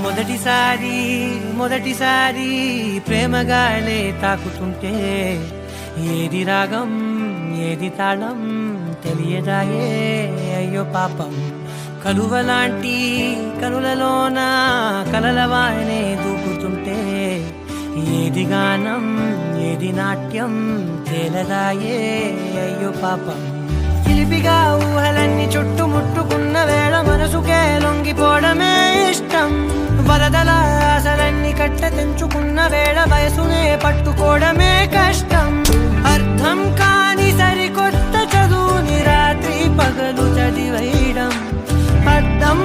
మొదటిసారి మొదటిసారి ప్రేమగానే తాకుతుంటే ఏది రాగం ఏది తాళం తెలియదాయే అయ్యో పాపం కలువలాంటి కనులలోన కలలవానే దూకుతుంటే ఏది గానం ఏది నాట్యం తేలదాయే అయ్యో పాపం చిలిపిగా ఊహలన్నీ చుట్టుముట్టుకున్న వేళ మనసుకే లొంగిపోవడమే ఇష్టం వరదల ఆశలన్నీ కట్ట తెంచుకున్న వేళ వయసునే పట్టుకోవడమే కష్టం అర్థం కాని సరికొత్త చదువుని రాత్రి పగలు చదివేయడం అర్థం